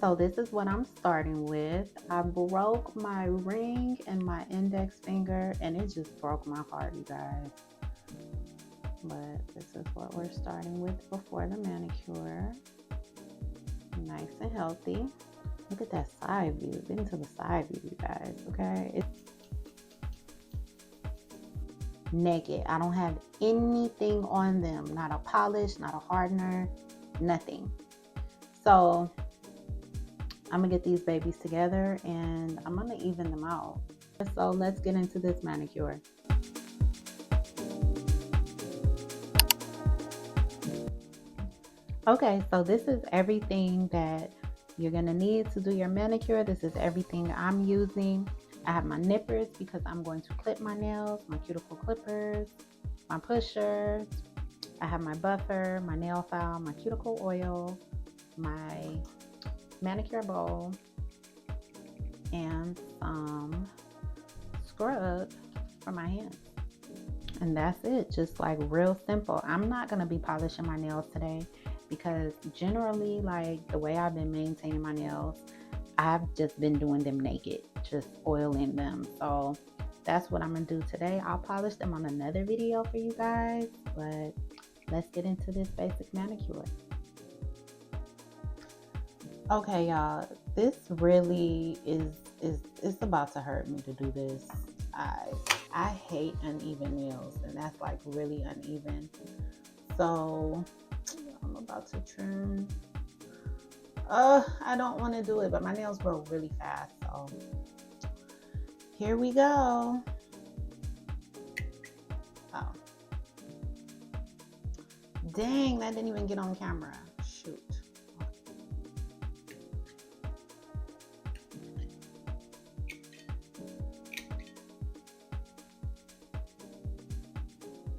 So this is what I'm starting with. I broke my ring and my index finger, and it just broke my heart, you guys. But this is what we're starting with before the manicure. Nice and healthy. Look at that side view. Get into the side view, you guys, okay? It's naked. I don't have anything on them. Not a polish, not a hardener, nothing. So I'm gonna get these babies together and I'm gonna even them out. So let's get into this manicure. Okay, so this is everything that you're gonna need to do your manicure. This is everything I'm using. I have my nippers because I'm going to clip my nails, my cuticle clippers, my pushers. I have my buffer, my nail file, my cuticle oil, my manicure bowl, and some scrub for my hands. And that's it, just like real simple. I'm not gonna be polishing my nails today because generally, like the way I've been maintaining my nails, I've just been doing them naked, just oiling them. So that's what I'm gonna do today. I'll polish them on another video for you guys, but let's get into this basic manicure. Okay, y'all, this really is it's about to hurt me to do this. I hate uneven nails, and that's like really uneven. So I'm about to trim. I don't want to do it, but my nails grow really fast. So here we go. Oh, dang, that didn't even get on camera. Shoot.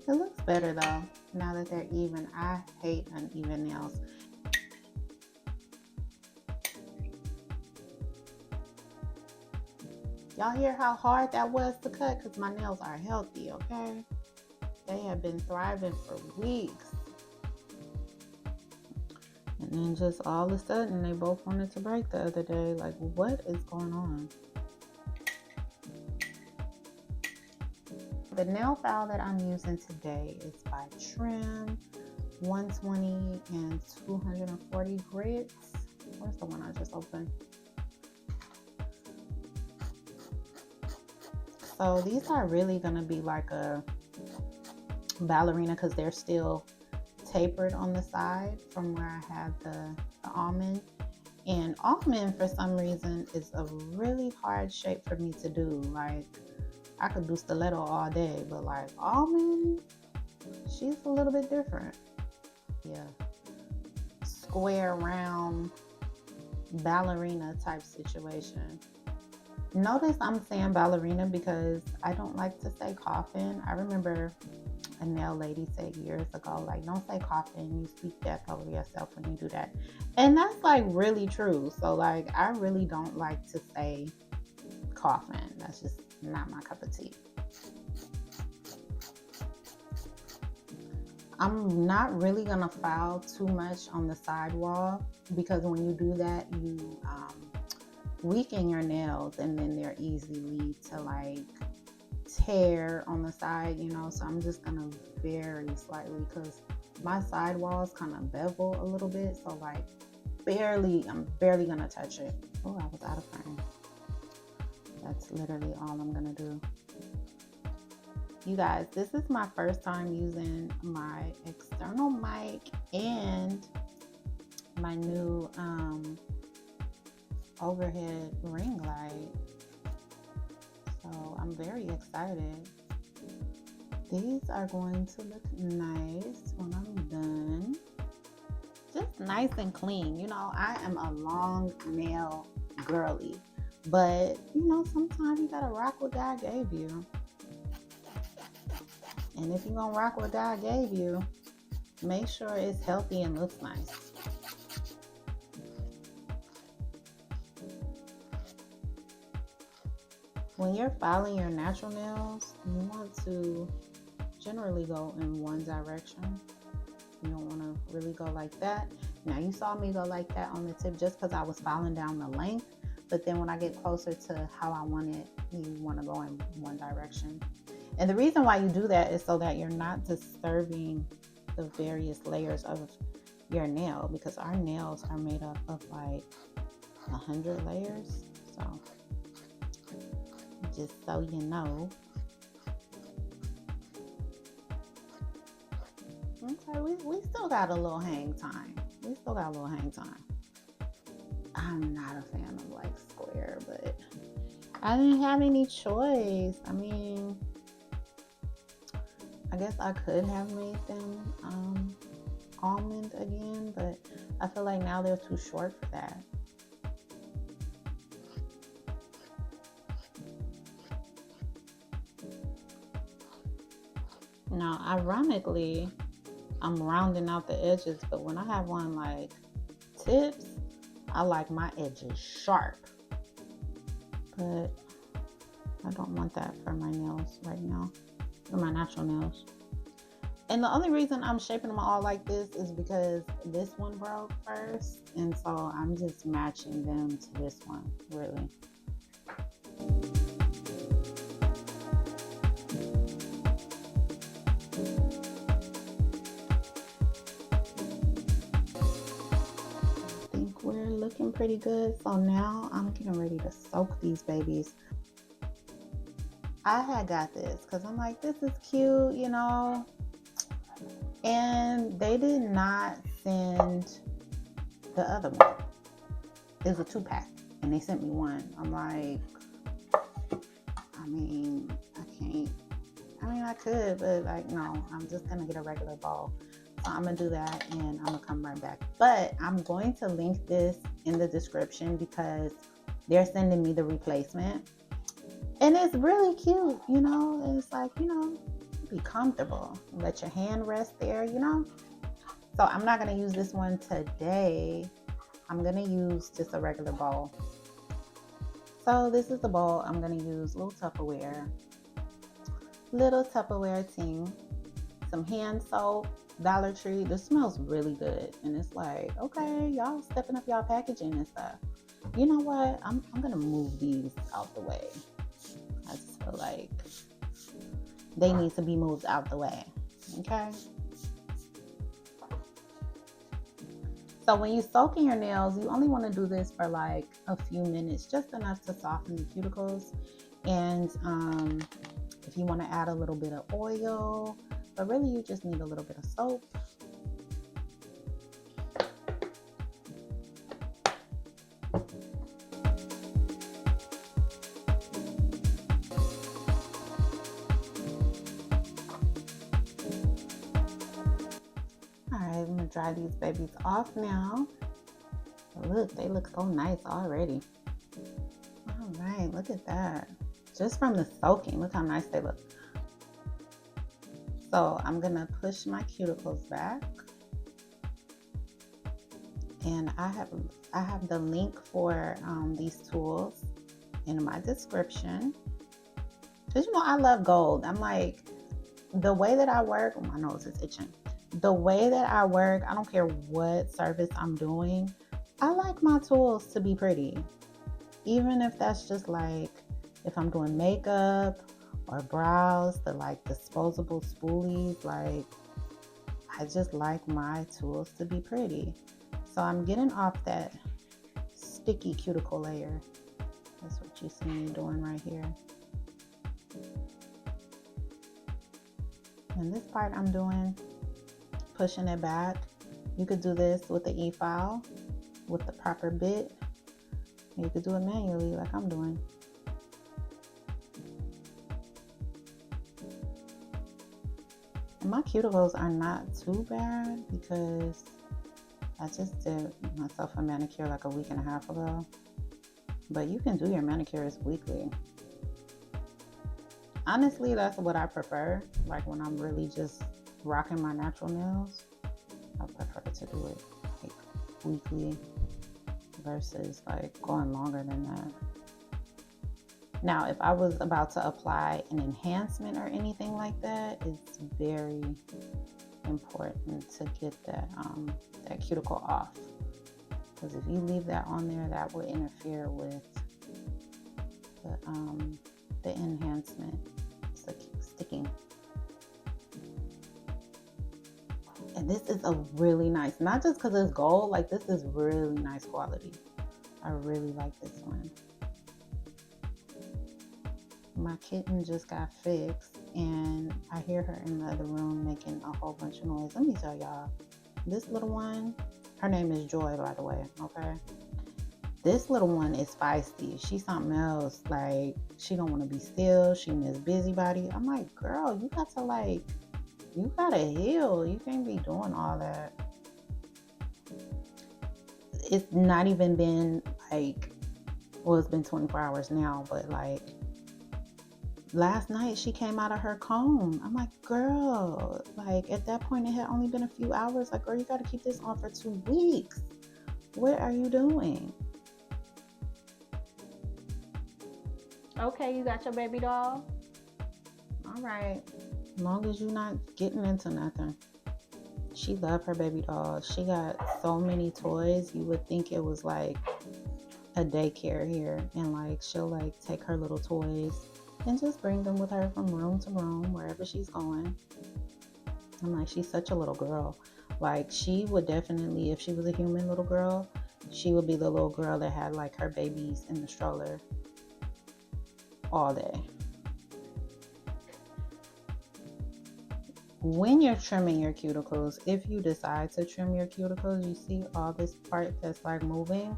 It looks better though, now that they're even. I hate uneven nails. Y'all hear how hard that was to cut? Because my nails are healthy, okay? They have been thriving for weeks. And then just all of a sudden, they both wanted to break the other day. Like, what is going on? The nail file that I'm using today is by Trim, 120 and 240 grits. Where's the one I just opened? So these are really gonna be like a ballerina because they're still tapered on the side from where I had the almond. And almond, for some reason, is a really hard shape for me to do. Like, I could do stiletto all day, but like almond, she's a little bit different. Yeah, square, round, ballerina type situation. Notice I'm saying ballerina because I don't like to say coffin. I remember a nail lady said years ago, like, don't say coffin, you speak death over yourself when you do that. And that's like really true. So like, I really don't like to say coffin. That's just not my cup of tea. I'm not really gonna file too much on the sidewall because when you do that, you weaken your nails and then they're easy to like tear on the side, you know. So I'm just gonna very slightly because my sidewalls kind of bevel a little bit. So like I'm barely gonna touch it. Oh, I was out of frame. That's literally all I'm gonna do. You guys, this is my first time using my external mic and my new overhead ring light. So I'm very excited. These are going to look nice when I'm done. Just nice and clean. You know, I am a long nail girly, but you know, sometimes you gotta rock what God gave you. And if you're gonna rock what God gave you, make sure it's healthy and looks nice. When you're filing your natural nails, you want to generally go in one direction. You don't want to really go like that. Now you saw me go like that on the tip just because I was filing down the length, but then when I get closer to how I want it, you want to go in one direction. And the reason why you do that is so that you're not disturbing the various layers of your nail, because our nails are made up of like 100 layers. So just so you know. Okay, we still got a little hang time. I'm not a fan of like square, but I didn't have any choice. I mean, I guess I could have made them almond again, but I feel like now they're too short for that. Now, ironically, I'm rounding out the edges, but when I have one like tips, I like my edges sharp. But I don't want that for my nails right now, for my natural nails. And the only reason I'm shaping them all like this is because this one broke first, and so I'm just matching them to this one, really. I think we're looking pretty good. So now I'm getting ready to soak these babies. I had got this because I'm like, this is cute, you know. And they did not send the other one. It was a 2-pack, and they sent me one. I'm like, I mean, I can't. I mean, I could, but like, no, I'm just gonna get a regular bowl. So I'm gonna do that, and I'm gonna come right back. But I'm going to link this in the description because they're sending me the replacement, and it's really cute. You know, it's like, you know, be comfortable. Let your hand rest there, you know. So I'm not gonna use this one today. I'm gonna use just a regular bowl. So this is the bowl I'm gonna use. Little Tupperware thing, some hand soap, Dollar Tree. This smells really good, and it's like, okay, y'all stepping up y'all packaging and stuff. You know what? I'm gonna move these out the way. I just feel like they need to be moved out the way. Okay. So when you soaking your nails, you only want to do this for like a few minutes, just enough to soften the cuticles. And if you want to add a little bit of oil, but really you just need a little bit of soap. I'm gonna dry these babies off now. Look, they look so nice already. All right, look at that. Just from the soaking, look how nice they look. So I'm gonna push my cuticles back, and I have the link for these tools in my description. Cause you know I love gold. I'm like, the way that I work, oh, my nose is itching. The way that I work, I don't care what service I'm doing, I like my tools to be pretty. Even if that's just like, if I'm doing makeup or brows, the like disposable spoolies, like I just like my tools to be pretty. So I'm getting off that sticky cuticle layer. That's what you see me doing right here. And this part I'm doing, pushing it back. You could do this with the e-file with the proper bit. You could do it manually like I'm doing. And my cuticles are not too bad because I just did myself a manicure like a week and a half ago. But you can do your manicures weekly. Honestly, that's what I prefer. Like when I'm really just rocking my natural nails, I prefer to do it like weekly versus like going longer than that. Now, if I was about to apply an enhancement or anything like that, it's very important to get that cuticle off, because if you leave that on there, that will interfere with the enhancement sticking. And this is a really nice, not just because it's gold, like this is really nice quality. I really like this one. My kitten just got fixed and I hear her in the other room making a whole bunch of noise. Let me tell y'all, this little one, her name is Joy, by the way, okay? This little one is feisty. She's something else. Like, she don't want to be still. She miss busybody. I'm like, girl, you gotta heal. You can't be doing all that. It's not even been like, well, it's been 24 hours now, but like last night she came out of her cone. I'm like, girl, like at that point it had only been a few hours. Like, girl, you gotta keep this on for 2 weeks. What are you doing? Okay, you got your baby doll? All right. As long as you're not getting into nothing. She loved her baby doll. She got so many toys. You would think it was like a daycare here. And like she'll like take her little toys and just bring them with her from room to room, wherever she's going. I'm like, she's such a little girl. Like, she would definitely, if she was a human little girl, she would be the little girl that had like her babies in the stroller all day. When you're trimming your cuticles, if you decide to trim your cuticles, you see all this part that's like moving,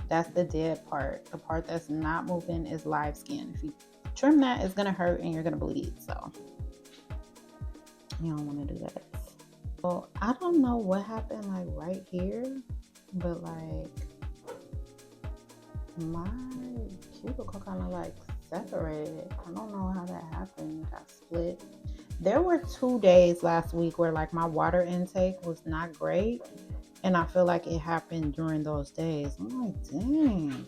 that's the dead part. The part that's not moving is live skin. If you trim that, it's gonna hurt and you're gonna bleed, so you don't want to do that. Well, I don't know what happened like right here, but like my cuticle kind of like separated. I don't know how that happened. It got split. There were 2 days last week where like my water intake was not great, and I feel like it happened during those days. I'm like, dang.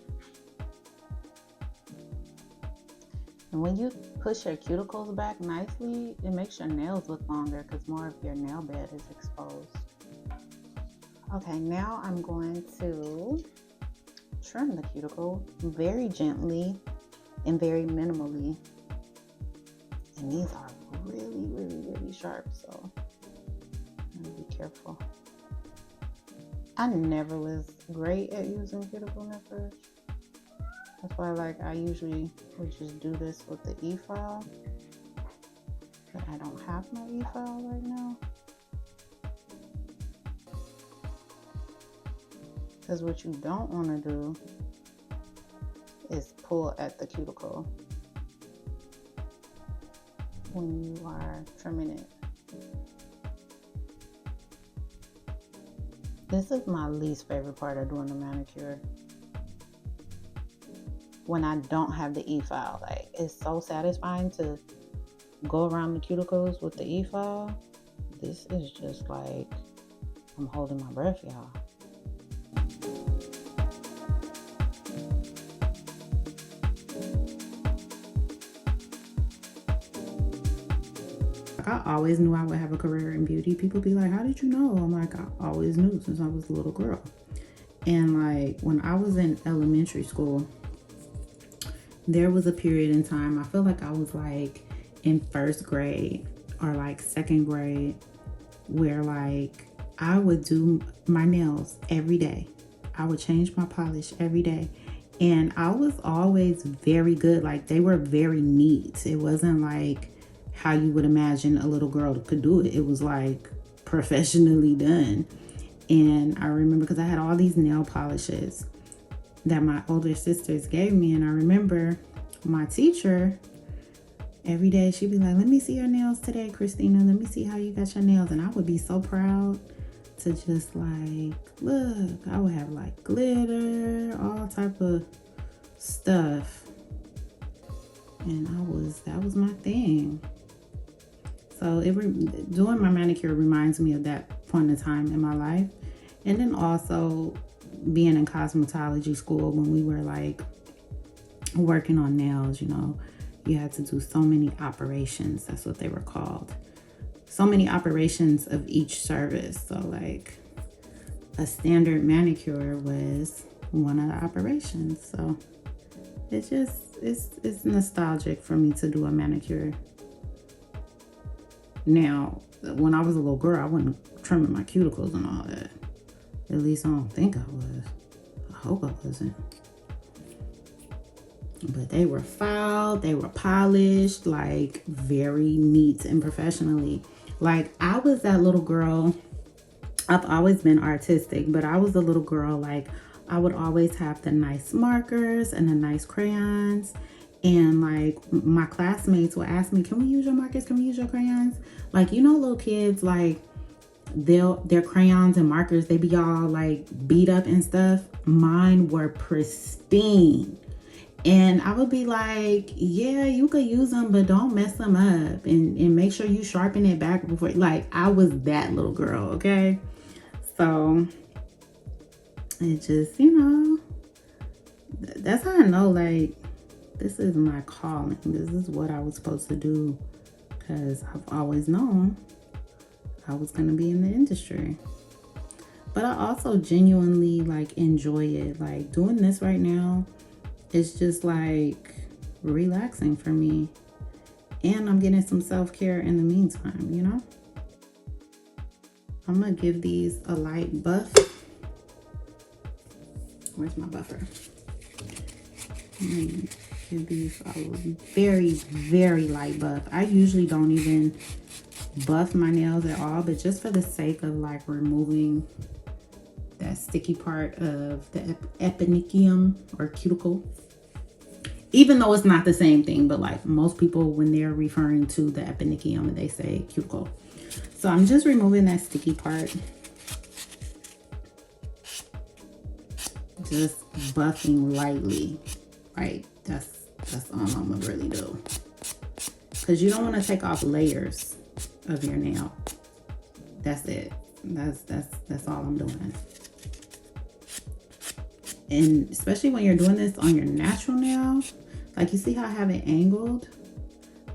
And when you push your cuticles back nicely, it makes your nails look longer because more of your nail bed is exposed. Okay, now I'm going to trim the cuticle very gently and very minimally. And these are really, really, really sharp, so I'm gonna be careful. I never was great at using cuticle nippers. That's why like I usually would just do this with the e-file, but I don't have my e-file right now. Because what you don't want to do is pull at the cuticle when you are trimming it. This is my least favorite part of doing the manicure. When I don't have the e-file, like it's so satisfying to go around the cuticles with the e-file. This is just like I'm holding my breath, y'all. I always knew I would have a career in beauty. People be like, how did you know? I'm like, I always knew since I was a little girl. And like when I was in elementary school, there was a period in time, I feel like I was like in 1st grade or like 2nd grade, where like I would do my nails every day. I would change my polish every day. And I was always very good. Like they were very neat. It wasn't like how you would imagine a little girl could do it. It was like professionally done. And I remember because I had all these nail polishes that my older sisters gave me. And I remember my teacher, every day she'd be like, let me see your nails today, Christina. Let me see how you got your nails. And I would be so proud to just like, look, I would have like glitter, all type of stuff. And that was my thing. So doing my manicure reminds me of that point in time in my life. And then also being in cosmetology school, when we were like working on nails, you know, you had to do so many operations. That's what they were called. so many operations of each service. So like a standard manicure was one of the operations. So it's nostalgic for me to do a manicure. Now, when I was a little girl, I wasn't trimming my cuticles and all that. At least I don't think I was. I hope I wasn't. But they were filed, they were polished, like very neat and professionally. Like I was that little girl. I've always been artistic, but I was the little girl, like I would always have the nice markers and the nice crayons. And like my classmates would ask me, can we use your markers? Can we use your crayons? Like, you know, little kids, like their crayons and markers, they be all like beat up and stuff. Mine were pristine. And I would be like, yeah, you could use them, but don't mess them up, and make sure you sharpen it back before. Like I was that little girl, okay? So it just, you know, that's how I know, like, this is my calling. This is what I was supposed to do, because I've always known I was going to be in the industry. But I also genuinely like enjoy it. Like doing this right now, it's just like relaxing for me. And I'm getting some self-care in the meantime, you know? I'm gonna give these a light buff. Where's my buffer? Give these a very, very light buff. I usually don't even buff my nails at all, but just for the sake of like removing that sticky part of the epinicium or cuticle. Even though it's not the same thing, but like most people, when they're referring to the epinicium, they say cuticle. So I'm just removing that sticky part. Just buffing lightly. Right, that's all I'm gonna really do. Because you don't want to take off layers of your nail. That's it. That's all I'm doing. And especially when you're doing this on your natural nail, like you see how I have it angled?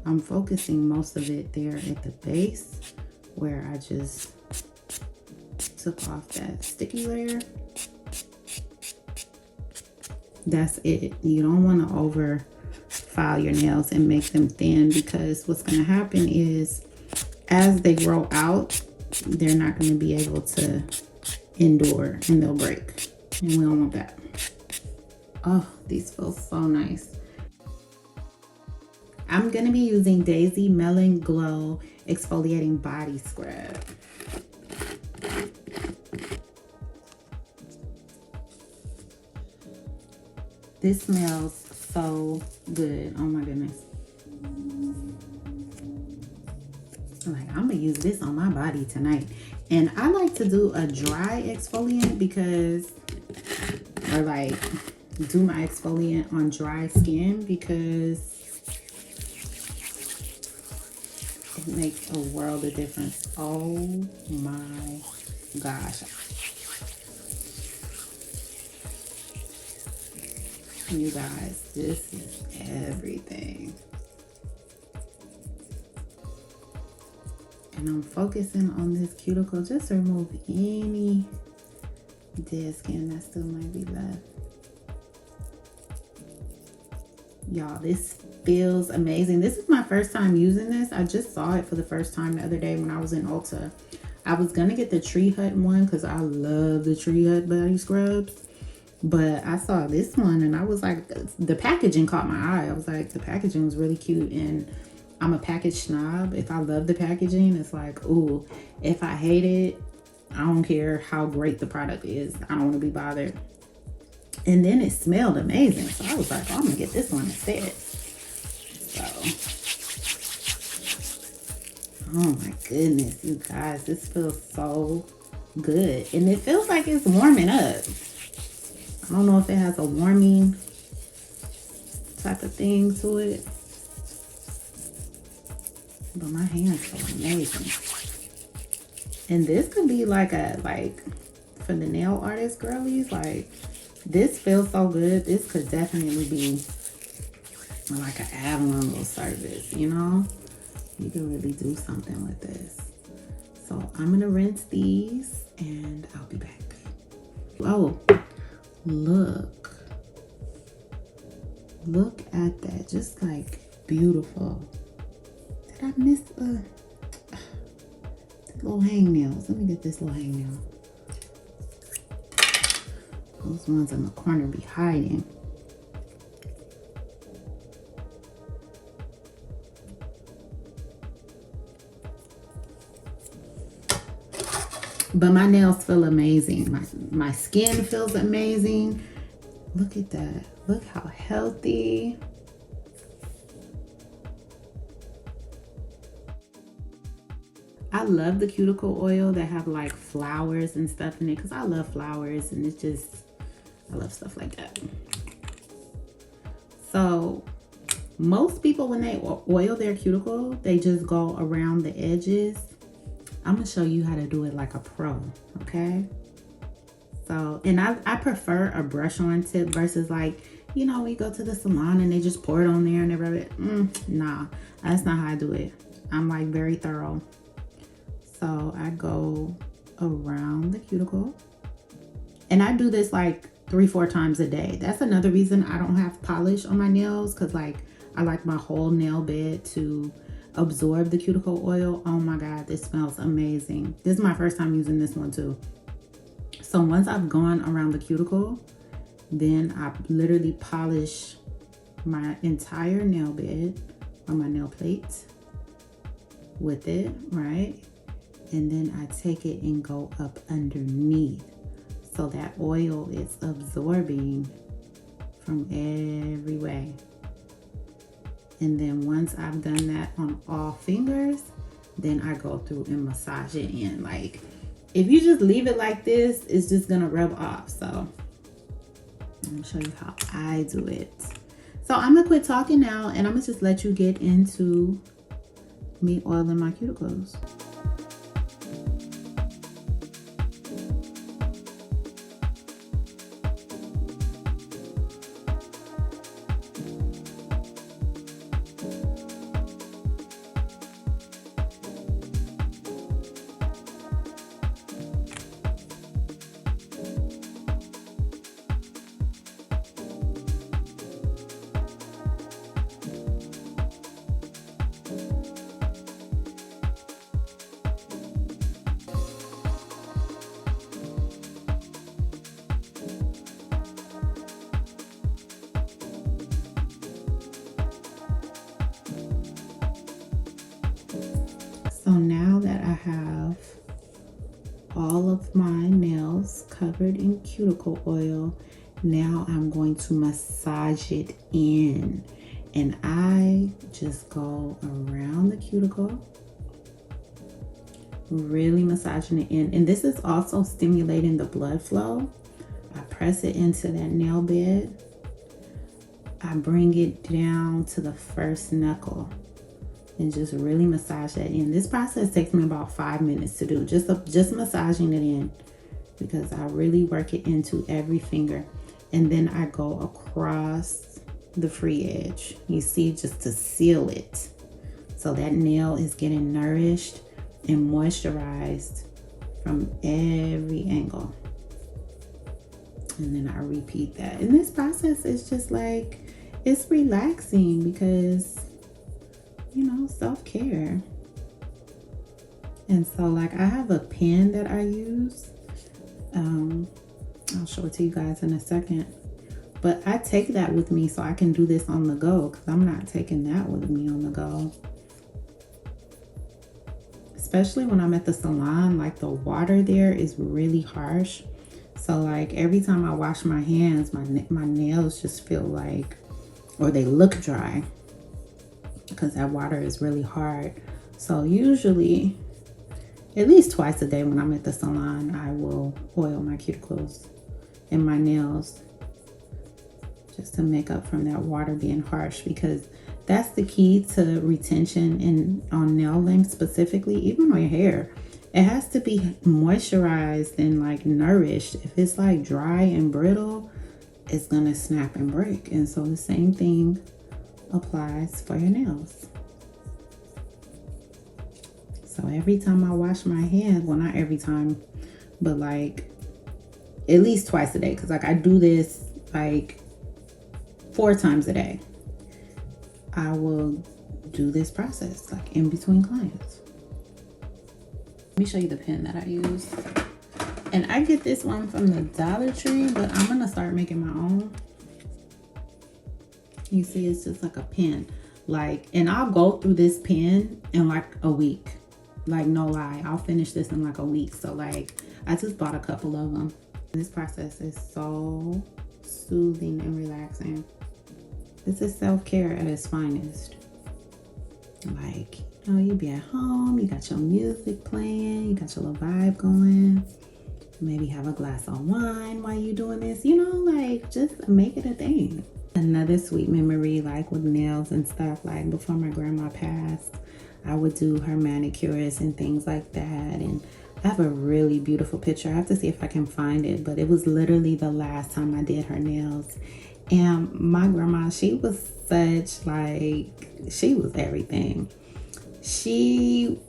I'm focusing most of it there at the base where I just took off that sticky layer. That's it. You don't want to over file your nails and make them thin, because what's going to happen is as they grow out, they're not going to be able to endure and they'll break. And we don't want that. Oh, these feel so nice. I'm going to be using Daisy Melon Glow Exfoliating Body Scrub. This smells so good. Oh my goodness. Like, I'm gonna use this on my body tonight. And I like to do a dry exfoliant because, or like do my exfoliant on dry skin, because it makes a world of difference. Oh my gosh. You guys, this is everything. And I'm focusing on this cuticle just to remove any dead skin that still might be left. Y'all, this feels amazing. This is my first time using this. I just saw it for the first time the other day when I was in Ulta. I was gonna get the Tree Hut one because I love the Tree Hut body scrubs. But I saw this one and I was like, the packaging caught my eye. I was like, the packaging was really cute. And I'm a package snob. If I love the packaging, it's like, ooh. If I hate it, I don't care how great the product is. I don't want to be bothered. And then it smelled amazing. So I was like, oh, I'm going to get this one instead. So, oh my goodness, you guys. This feels so good. And it feels like it's warming up. I don't know if it has a warming type of thing to it, but my hands feel amazing. And this could be like for the nail artist girlies, like this feels so good. This could definitely be like an add-on little service, you know? You can really do something with this. So I'm gonna rinse these and I'll be back. Oh, look at that, just like beautiful. Did I miss little hangnails? Let me get this little hangnail. Those ones in the corner be hiding. But my nails feel amazing. My skin feels amazing. Look at that. Look how healthy. I love the cuticle oil that have like flowers and stuff in it because I love flowers and it's just, I love stuff like that. So most people, when they oil their cuticle, they just go around the edges. I'm gonna show you how to do it like a pro, okay? So, and I prefer a brush on tip versus like, you know, we go to the salon and they just pour it on there and they rub it. Nah, that's not how I do it. I'm like very thorough. So I go around the cuticle and I do this like 3-4 times a day. That's another reason I don't have polish on my nails, because like I like my whole nail bed to absorb the cuticle oil. Oh my God, this smells amazing. This is my first time using this one too. So once I've gone around the cuticle, then I literally polish my entire nail bed or my nail plate with it, right? And then I take it and go up underneath. So that oil is absorbing from every way. And then once I've done that on all fingers, then I go through and massage it in. Like, if you just leave it like this, it's just gonna rub off. So I'm gonna show you how I do it. So I'm gonna quit talking now and I'm gonna just let you get into me oiling my cuticles. So now that I have all of my nails covered in cuticle oil, now I'm going to massage it in. And I just go around the cuticle, really massaging it in. And this is also stimulating the blood flow. I press it into that nail bed. I bring it down to the first knuckle and just really massage that in. This process takes me about 5 minutes to do, just massaging it in, because I really work it into every finger. And then I go across the free edge, you see, just to seal it. So that nail is getting nourished and moisturized from every angle. And then I repeat that. And this process is just like, it's relaxing because, you know, self-care. And so like I have a pen that I use. I'll show it to you guys in a second. But I take that with me so I can do this on the go, because I'm not taking that with me on the go. Especially when I'm at the salon, like the water there is really harsh. So like every time I wash my hands, my nails just feel like, or they look dry, because that water is really hard. So usually at least twice a day when I'm at the salon, I will oil my cuticles and my nails just to make up from that water being harsh, because that's the key to retention in on nail length specifically, even on your hair. It has to be moisturized and like nourished. If it's like dry and brittle, it's gonna snap and break. And so the same thing applies for your nails. So every time I wash my hands, well, not every time, but like at least twice a day, because like I do this like 4 times a day. I will do this process like in between clients. Let me show you the pen that I use. And I get this one from the Dollar Tree, but I'm gonna start making my own. You see, it's just like a pen. Like, and I'll go through this pen in like a week. Like, no lie, I'll finish this in like a week. So like, I just bought a couple of them. This process is so soothing and relaxing. This is self-care at its finest. Like, you know, you be at home, you got your music playing, you got your little vibe going. Maybe have a glass of wine while you're doing this, you know, like just make it a thing. Another sweet memory, like with nails and stuff, like before my grandma passed, I would do her manicures and things like that. And I have a really beautiful picture. I have to see if I can find it, but it was literally the last time I did her nails. And my grandma, she was such like, she was everything. She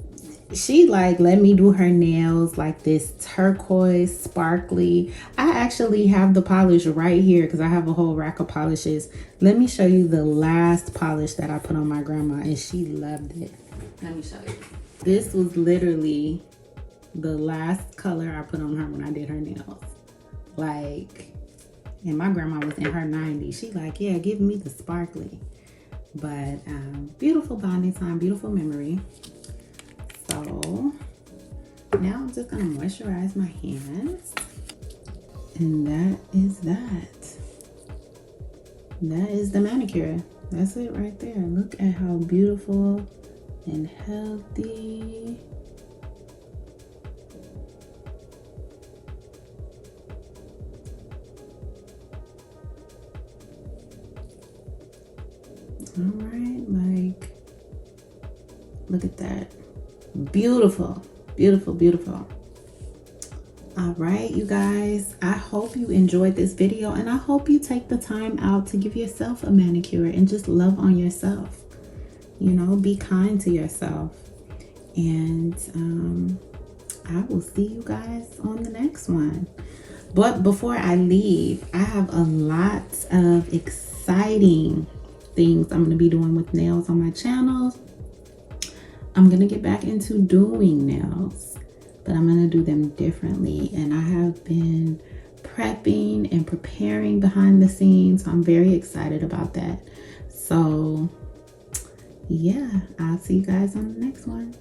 like let me do her nails like this turquoise sparkly. I actually have the polish right here because I have a whole rack of polishes. Let me show you the last polish that I put on my grandma, and she loved it. Let me show you. This was literally the last color I put on her when I did her nails. Like, and my grandma was in her 90s. She like, yeah, give me the sparkly. But beautiful bonding time, beautiful memory. So now I'm just gonna moisturize my hands, and that is that. That is the manicure. That's it right there. Look at how beautiful and healthy. All right, like, look at that. Beautiful, beautiful, beautiful. All right, you guys, I hope you enjoyed this video, and I hope you take the time out to give yourself a manicure and just love on yourself. You know, be kind to yourself. And I will see you guys on the next one. But before I leave, I have a lot of exciting things I'm going to be doing with nails on my channel. I'm going to get back into doing nails, but I'm going to do them differently. And I have been prepping and preparing behind the scenes. So I'm very excited about that. So yeah, I'll see you guys on the next one.